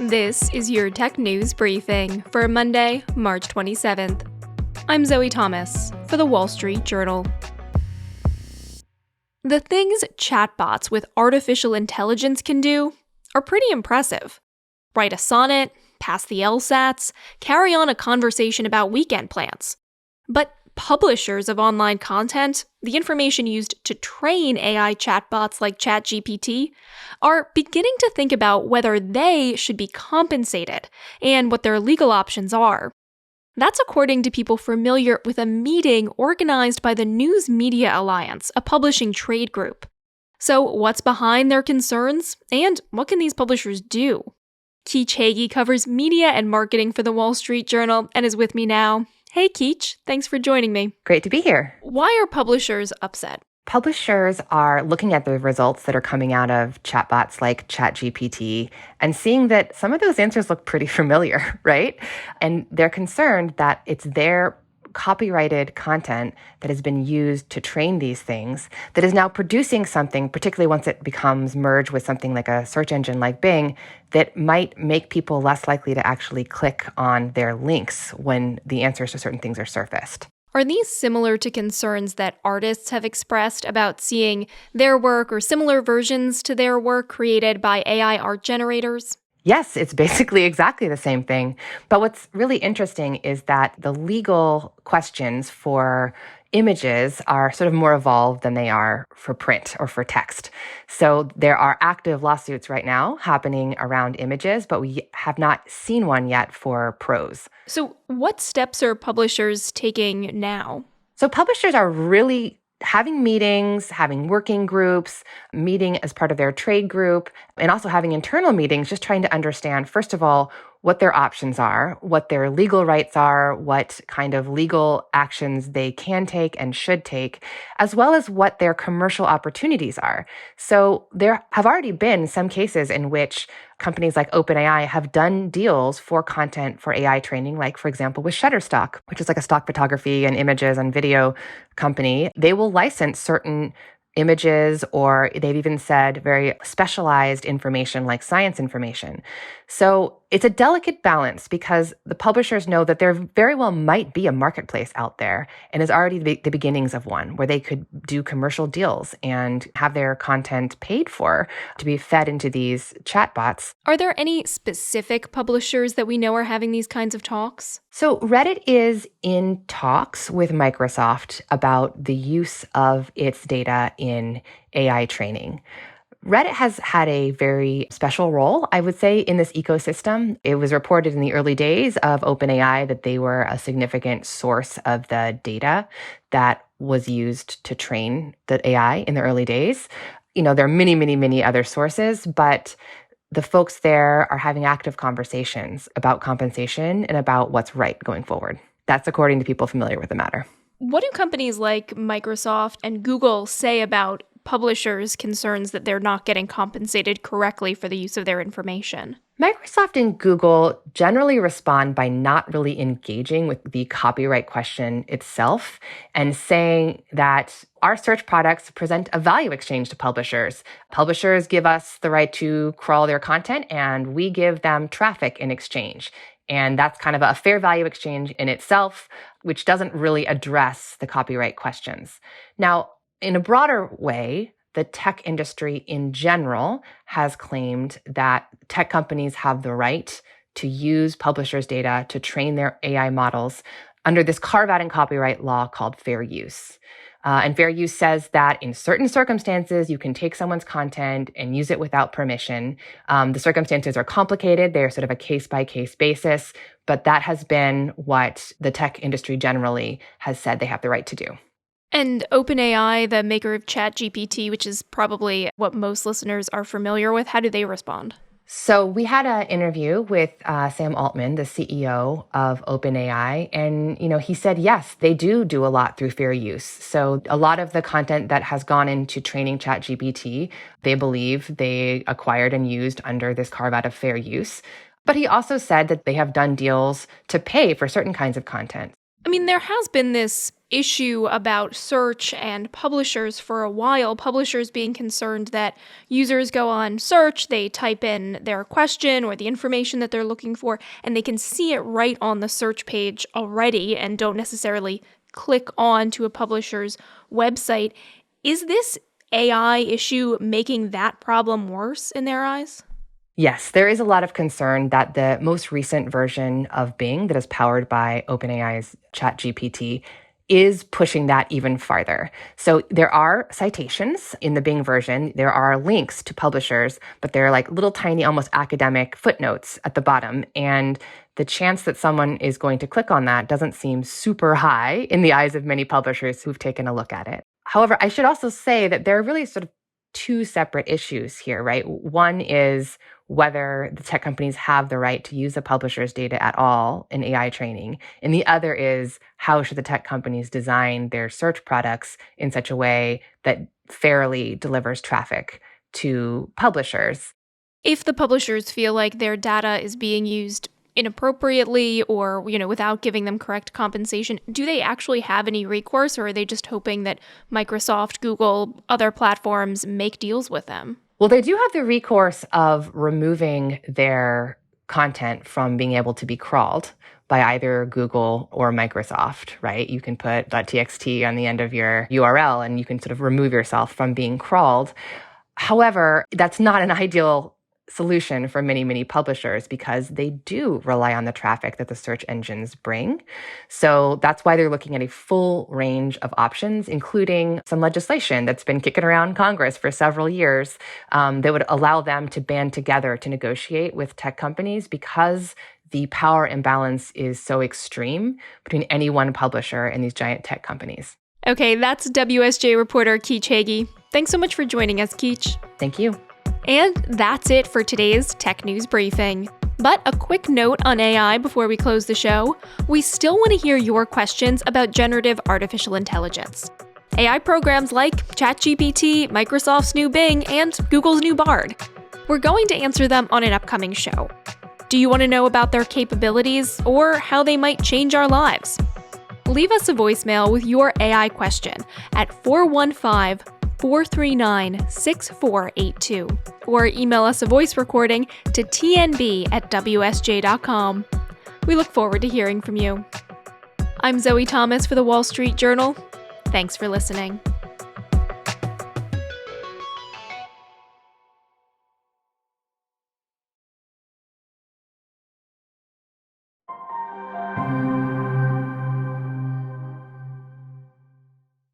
This is your tech news briefing for Monday, March 27th. I'm Zoe Thomas for the Wall Street Journal. The things chatbots with artificial intelligence can do are pretty impressive. Write a sonnet, pass the LSATs, carry on a conversation about weekend plans. But publishers of online content, the information used to train AI chatbots like ChatGPT, are beginning to think about whether they should be compensated and what their legal options are. That's according to people familiar with a meeting organized by the News Media Alliance, a publishing trade group. So what's behind their concerns, and what can these publishers do? Keach Hagey covers media and marketing for the Wall Street Journal and is with me now. Hey Keach, thanks for joining me. Great to be here. Why are publishers upset? Publishers are looking at the results that are coming out of chatbots like ChatGPT and seeing that some of those answers look pretty familiar, right? And they're concerned that it's their copyrighted content that has been used to train these things that is now producing something, particularly once it becomes merged with something like a search engine like Bing, that might make people less likely to actually click on their links when the answers to certain things are surfaced. Are these similar to concerns that artists have expressed about seeing their work or similar versions to their work created by AI art generators? Yes, it's basically exactly the same thing. But what's really interesting is that the legal questions for images are sort of more evolved than they are for print or for text. So there are active lawsuits right now happening around images, but we have not seen one yet for prose. So what steps are publishers taking now? So publishers are really having meetings, having working groups, meeting as part of their trade group, and also having internal meetings, just trying to understand, first of all, what their options are, what their legal rights are, what kind of legal actions they can take and should take, as well as what their commercial opportunities are. So there have already been some cases in which companies like OpenAI have done deals for content for AI training, like, for example, with Shutterstock, which is like a stock photography and images and video company. They will license certain images, or they've even said very specialized information like science information. So it's a delicate balance because the publishers know that there very well might be a marketplace out there and is already the beginnings of one where they could do commercial deals and have their content paid for to be fed into these chatbots. Are there any specific publishers that we know are having these kinds of talks? So Reddit is in talks with Microsoft about the use of its data in AI training. Reddit has had a very special role, I would say, in this ecosystem. It was reported in the early days of OpenAI that they were a significant source of the data that was used to train the AI in the early days. You know, there are many, many, many other sources, but the folks there are having active conversations about compensation and about what's right going forward. That's according to people familiar with the matter. What do companies like Microsoft and Google say about publishers' concerns that they're not getting compensated correctly for the use of their information? Microsoft and Google generally respond by not really engaging with the copyright question itself and saying that our search products present a value exchange to publishers. Publishers give us the right to crawl their content, and we give them traffic in exchange. And that's kind of a fair value exchange in itself, which doesn't really address the copyright questions. Now, in a broader way, the tech industry in general has claimed that tech companies have the right to use publishers' data to train their AI models under this carve-out in copyright law called fair use. And fair use says that in certain circumstances, you can take someone's content and use it without permission. The circumstances are complicated. They're sort of a case-by-case basis, but that has been what the tech industry generally has said they have the right to do. And OpenAI, the maker of ChatGPT, which is probably what most listeners are familiar with, how do they respond? So we had an interview with Sam Altman, the CEO of OpenAI, and he said, yes, they do a lot through fair use. So a lot of the content that has gone into training ChatGPT, they believe they acquired and used under this carve-out of fair use. But he also said that they have done deals to pay for certain kinds of content. I mean, there has been this issue about search and publishers for a while, publishers being concerned that users go on search, they type in their question or the information that they're looking for, and they can see it right on the search page already and don't necessarily click on to a publisher's website. Is this AI issue making that problem worse in their eyes? Yes, there is a lot of concern that the most recent version of Bing that is powered by OpenAI's ChatGPT is pushing that even farther. So there are citations in the Bing version. There are links to publishers, but they're like little tiny, almost academic footnotes at the bottom. And the chance that someone is going to click on that doesn't seem super high in the eyes of many publishers who've taken a look at it. However, I should also say that there are really sort of two separate issues here, right? One is whether the tech companies have the right to use the publisher's data at all in AI training. And the other is how should the tech companies design their search products in such a way that fairly delivers traffic to publishers. If the publishers feel like their data is being used inappropriately or, without giving them correct compensation, do they actually have any recourse, or are they just hoping that Microsoft, Google, other platforms make deals with them? Well, they do have the recourse of removing their content from being able to be crawled by either Google or Microsoft, right? You can put .txt on the end of your URL and you can sort of remove yourself from being crawled. However, that's not an ideal solution for many, many publishers because they do rely on the traffic that the search engines bring. So that's why they're looking at a full range of options, including some legislation that's been kicking around Congress for several years that would allow them to band together to negotiate with tech companies because the power imbalance is so extreme between any one publisher and these giant tech companies. Okay, that's WSJ reporter Keach Hagey. Thanks so much for joining us, Keach. Thank you. And that's it for today's Tech News Briefing. But a quick note on AI before we close the show. We still want to hear your questions about generative artificial intelligence. AI programs like ChatGPT, Microsoft's new Bing, and Google's new Bard. We're going to answer them on an upcoming show. Do you want to know about their capabilities or how they might change our lives? Leave us a voicemail with your AI question at 415-439-6482 or email us a voice recording to tnb@wsj.com. We look forward to hearing from you. I'm Zoe Thomas for the Wall Street Journal. Thanks for listening.